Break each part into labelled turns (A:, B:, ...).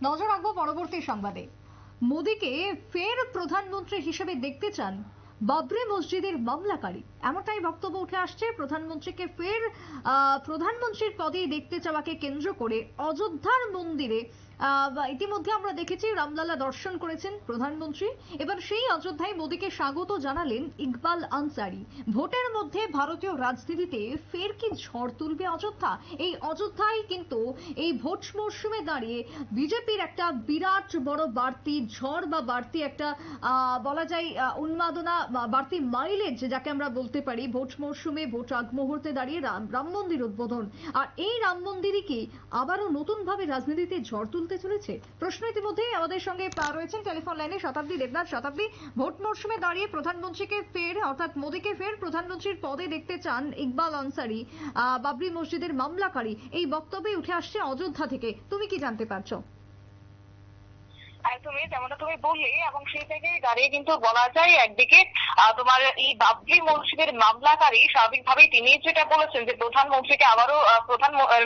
A: নজর রাখবো পরবর্তী সংবাদে। মোদীকে ফের প্রধানমন্ত্রী হিসেবে দেখতে চান বাবরি মসজিদের মামলাকারী, এমনটাই বক্তব্য উঠে আসছে। প্রধানমন্ত্রীকে ফের প্রধানমন্ত্রীর পদেই দেখতে চাওয়াকে কেন্দ্র করে অযোধ্যার মন্দিরে ইতিমধ্যে আমরা দেখেছি রামলালা দর্শন করেছেন প্রধানমন্ত্রী। এবার সেই অযোধ্যায় মোদীকে স্বাগত জানালেন ইকবাল আনসারি। ভোটের মধ্যে ভারতীয় রাজনীতিতে ফের কি ঝড় তুলবে অযোধ্যা? এই অযোধ্যায় কিন্তু এই ভোট মরশুমে দাঁড়িয়ে বিজেপির একটা বিরাট বড় বাড়তি ঝড় বা বাড়তি একটা বলা যায় উন্মাদনা, বাড়তি মাইলেজ যাকে আমরা বলতে পারি। ভোট মরশুমে ভোট আগ মুহূর্তে দাঁড়িয়ে রাম মন্দির উদ্বোধন, আর এই রাম মন্দিরই কি আবারও নতুন ভাবে রাজনীতিতে ঝড় তুলতে চলেছে? প্রশ্ন ইতিমধ্যে আমাদের সঙ্গে রয়েছেন টেলিফোন লাইনে শতাব্দী দেবনাথ। শতাব্দী, ভোট মরশুমে দাঁড়িয়ে প্রধানমন্ত্রীকে ফের অর্থাৎ মোদীকে ফের প্রধানমন্ত্রীর পদে দেখতে চান ইকবাল আনসারি, বাবরি মসজিদের মামলাকারী, এই বক্তব্যে উঠে আসছে অযোধ্যা থেকে। তুমি কি জানতে পারছো?
B: তুমি যেমনটা তুমি বললে, এবং সেই জায়গায় দাঁড়িয়ে কিন্তু বলা যায় একদিকে তোমার এই বাবরি মসজিদের মামলাকারী স্বাভাবিকভাবেই তিনি যেটা বলেছেন যে প্রধানমন্ত্রীকে আবারও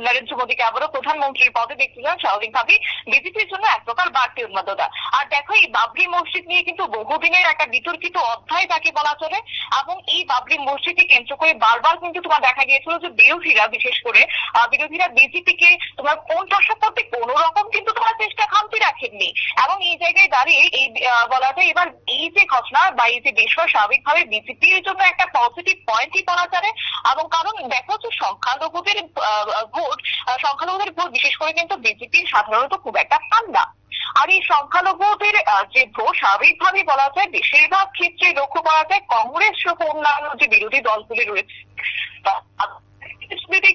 B: নরেন্দ্র মোদীকে আবারও প্রধানমন্ত্রীর পদে দেখতে চান, স্বাভাবিকভাবেই বিজেপির জন্য এক প্রকার বাড়তি উন্মাদনা। আর দেখো, এই বাবরি মসজিদ নিয়ে কিন্তু বহুদিনের একটা বিতর্কিত অধ্যায় তাকে বলা চলে, এবং এই বাবরি মসজিদকে কেন্দ্র করে বারবার কিন্তু তোমার দেখা গিয়েছিল যে বিরোধীরা, বিশেষ করে বিরোধীরা বিজেপিকে তোমার কোণঠাসা করতে কোন রকম কিন্তু তোমার চেষ্টা খামতি রাখেননি। এবং এই জায়গায় দাঁড়িয়ে এই বলা যায় এবার এই যে ঘটনা বা এই যে বিষয় স্বাভাবিকভাবে বিজেপির জন্য একটা পজিটিভ পয়েন্টই বলা যাবে। এবং কারণ দেখো যে সংখ্যালঘুদের ভোট বিশেষ করে কিন্তু বিজেপির সাধারণত খুব একটা পান না। আর এই সংখ্যালঘুদের যে ভোট স্বাভাবিকভাবে বলা যায় বেশিরভাগ ক্ষেত্রে লক্ষ্য করা যায় কংগ্রেস সহ অন্যান্য যে বিরোধী দলগুলি রয়েছে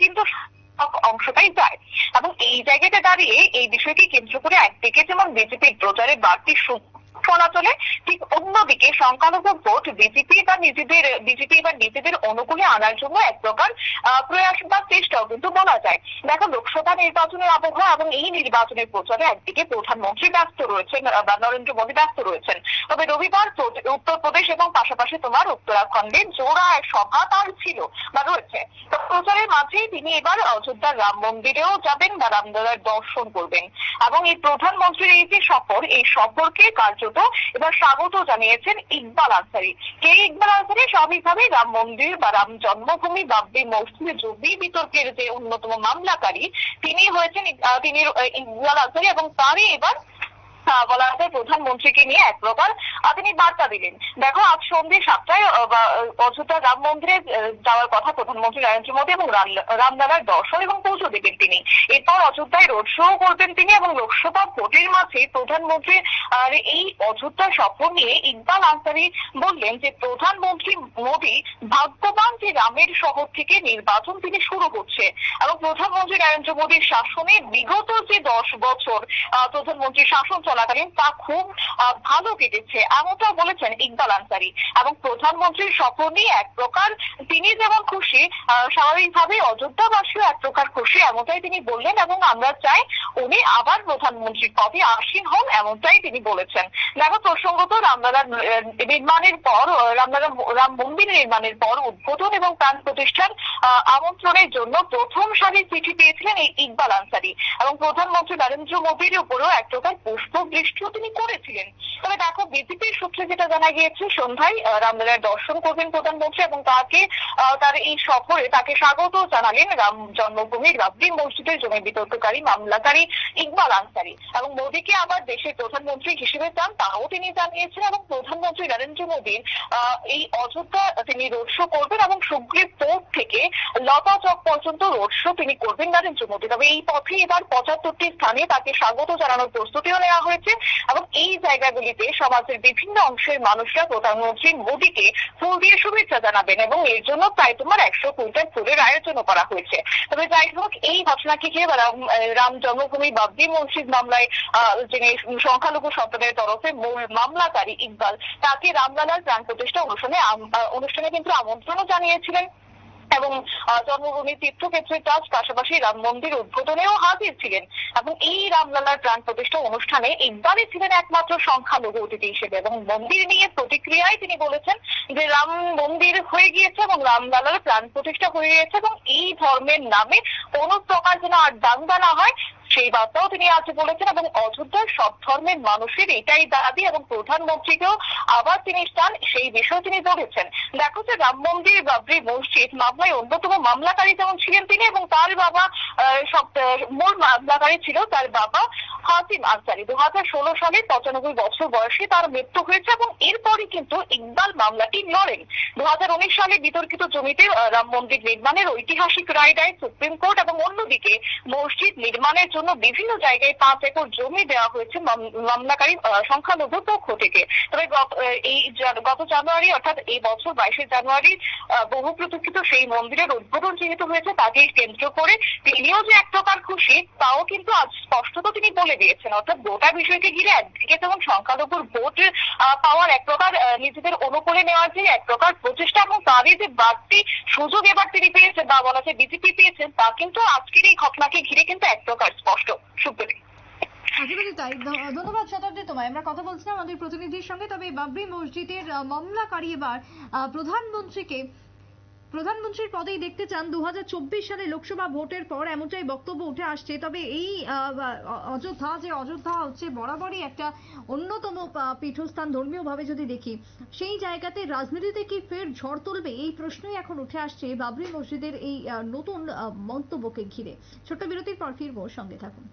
B: কিন্তু অংশটাই যায়। এবং এই জায়গাতে দাঁড়িয়ে এই বিষয়কে কেন্দ্র করে একদিকে যেমন বিজেপির প্রচারে বাড়তি বলা চলে, ঠিক অন্যদিকে সংখ্যালঘু ভোট বিজেপি বা নিজেদের অনুকূলে আনার জন্য এক প্রকার প্রয়াস বা চেষ্টাও কিন্তু বলা যায়। দেখো, লোকসভা নির্বাচনের আবহাওয়া এবং এই নির্বাচনের প্রচারে একদিকে প্রধানমন্ত্রী ব্যস্ত রয়েছেন বা নরেন্দ্র মোদী ব্যস্ত রয়েছেন। তবে রবিবার উত্তরপ্রদেশ এবং পাশাপাশি তোমার উত্তরাখণ্ডে জোড়া এক সভা তার ছিল বা রয়েছে। তো প্রচারের মাঝেই তিনি এবার অযোধ্যার রাম মন্দিরেও যাবেন বা রামলালার দর্শন করবেন। এবং এই প্রধানমন্ত্রীর এই যে সফর, এই সফরকে কার্যত এবার স্বাগত জানিয়েছেন ইকবাল আনসারি। কে ইকবাল আনসারি? স্বাভাবিকভাবে রাম মন্দির বা রাম জন্মভূমি বাবরি মসজিদে জমি বিতর্কের যে অন্যতম মামলাকারী তিনি হয়েছেন ইকবাল আনসারি, এবং তারই এবার বলা যায় প্রধানমন্ত্রীকে নিয়ে এক প্রকার তিনি বার্তা দিলেন। দেখো, আজ সন্ধ্যে 7টায় অযোধ্যা রাম মন্দিরে যাওয়ার কথা প্রধানমন্ত্রী নরেন্দ্র মোদী, এবং রামলালার দর্শন এবং পুজো দেবেন তিনি। এরপর অযোধ্যায় রোড শো করবেন তিনি, এবং লোকসভা ভোটের মাঝে প্রধানমন্ত্রীর এই অযোধ্যা সফর নিয়ে ইকবাল আনসারি বললেন যে প্রধানমন্ত্রী মোদী ভাগ্যবান যে রামের শহর থেকে নির্বাচন তিনি শুরু করছে, এবং প্রধানমন্ত্রী নরেন্দ্র মোদীর শাসনে বিগত যে 10 বছর প্রধানমন্ত্রীর শাসন চলাকালীন তা খুব ভালো কেটেছে, এমনটাও বলেছেন ইকবাল আনসারি। এবং প্রধানমন্ত্রীর সফর নিয়ে এক প্রকার তিনি যেমন খুশি, স্বাভাবিকভাবে অযোধ্যাবাসীও এক প্রকার খুশি, এমনটাই তিনি বললেন। এবং আমরা চাই উনি আবার প্রধানমন্ত্রীর পদে আসীন হন, এমনটাই তিনি বলেছেন। দেখো, প্রসঙ্গত রামলালা নির্মাণের পর রাম মন্দির নির্মাণের পর উদ্বোধন এবং প্রাণ প্রতিষ্ঠার আমন্ত্রণের জন্য প্রথম সারির চিঠি পেয়েছিলেন এই ইকবাল আনসারি, এবং প্রধানমন্ত্রী নরেন্দ্র মোদীর উপরেও এক প্রকার পুষ্পবৃষ্টিও তিনি করেছিলেন। তবে দেখো, বিজেপির সূত্রে যেটা জানা গিয়েছে, সন্ধ্যায় রামলালার দর্শন করবেন প্রধানমন্ত্রী, এবং তার এই সফরে তাকে স্বাগত জানালেন রাম জন্মভূমির বাবরি মসজিদের জমি বিতর্ককারী মামলাকারী ইকবাল আনসারি। এবং মোদীকে আবার দেশের প্রধানমন্ত্রী হিসেবে চান তাও তিনি জানিয়েছেন। এবং প্রধানমন্ত্রী নরেন্দ্র মোদীর এই অযোধ্যা তিনি রোড শো করবেন, এবং সুগ্রীব পোর্ট থেকে লতা চক পর্যন্ত রোড শো তিনি করবেন নরেন্দ্র মোদী। তবে এই পথে এবার 75টি স্থানে তাকে স্বাগত জানানোর প্রস্তুতিও নেওয়া হয়েছে, এবং এই জায়গাগুলিতে সমাজের বিভিন্ন অংশের মানুষরা প্রধানমন্ত্রী মোদীকে ফুল দিয়ে শুভেচ্ছা জানাবেন, এবং এর জন্য প্রায় তোমার 100 কুইন্টাল ফুলের আয়োজনও করা হয়েছে। তবে যাই হোক, এই ঘটনাকে ঘিরে রাম জন্মভূমি বাবরি মসজিদ মামলায় যিনি সংখ্যালঘু সম্প্রদায়ের তরফে মূল মামলাকারী ইকবাল, তাকে রামলালার প্রাণ প্রতিষ্ঠা অনুষ্ঠানে কিন্তু আমন্ত্রণও জানিয়েছিলেন, এবং জন্মভূমি তীর্থক্ষেত্রের কাজ পাশাপাশি রাম মন্দির উদ্বোধনেও হাজির ছিলেন। এবং এই রামলালার প্রাণ প্রতিষ্ঠা অনুষ্ঠানে ইকবালই ছিলেন একমাত্র সংখ্যালঘু অতিথি হিসেবে। এবং মন্দির নিয়ে প্রতিক্রিয়ায় তিনি বলেছেন যে রাম মন্দির হয়ে গিয়েছে এবং রামলালার প্রাণ প্রতিষ্ঠা হয়ে গিয়েছে, এবং এই ধর্মের নামে কোনো প্রকার যেন আর দাঙ্গা না হয় সেই বার্তাও তিনি আজ বলেছেন। এবং অযোধ্যার সব ধর্মের মানুষের এটাই দাবি এবং প্রধানমন্ত্রীকেও আবার তিনি চান সেই বিষয়ে তিনি বলেছেন। দেখো যে রাম মন্দির বাবরি মসজিদ মামলায় অন্যতম মামলাকারী যেমন ছিলেন তিনি, এবং তার বাবা মূল মামলাকারী ছিল তার বাবা হাসিম আনসারি। 2016 সালে 95 বছর বয়সে তার মৃত্যু হয়েছে এবং এরপরই কিন্তু ইকবাল মামলাটি লড়েন। 2019 সালে বিতর্কিত জমিতে রাম মন্দির নির্মাণের ঐতিহাসিক রায় দেয় সুপ্রিম কোর্ট, এবং অন্যদিকে মসজিদ নির্মাণের জন্য বিভিন্ন জায়গায় 5 একর জমি দেওয়া হয়েছে মামলাকারী সংখ্যালঘু পক্ষ থেকে। তবে গত জানুয়ারি অর্থাৎ এই বছর 22 জানুয়ারি বহু প্রতীক্ষিত সেই মন্দিরের উদ্বোধন যেহেতু হয়েছে, তাকে কেন্দ্র করে তিনিও যে এক প্রকার খুশি তাও কিন্তু আজ স্পষ্টত তিনি বলে দিয়েছেন। অর্থাৎ গোটা বিষয়কে ঘিরে একদিকে যেমন সংখ্যালঘুর ভোট পাওয়ার এক প্রকার নিজেদের অনুকূলে নেওয়ার যে এক প্রকার প্রচেষ্টা, এবং তারই যে বাড়তি সুযোগ এবার তিনি পেয়েছেন বা বলা যায় বিজেপি পেয়েছেন, তা কিন্তু আজকের এই ঘটনাকে ঘিরে কিন্তু এক প্রকার স্পষ্ট। সুপ্রীতি।
A: একেবারে তাই। ধন্যবাদ শতাব্দী তোমায়। আমরা কথা বলছিলাম আমাদের প্রতিনিধির সঙ্গে। তবে বাবরি মসজিদের মামলাকারী এবার প্রধানমন্ত্রীর পদেই দেখতে চান 2024 সালে লোকসভা ভোটের পর, এমনটাই বক্তব্য উঠে আসছে। তবে এই অযোধ্যা হচ্ছে বরাবরই একটা অন্যতম পীঠস্থান ধর্মীয়ভাবে যদি দেখি, সেই জায়গাতে রাজনীতিতে কি ফের ঝড় তুলবে এই প্রশ্নই এখন উঠে আসছে বাবরি মসজিদের এই নতুন মন্তব্যকে ঘিরে। ছোট্ট বিরতির পর ফিরবো, সঙ্গে থাকুন।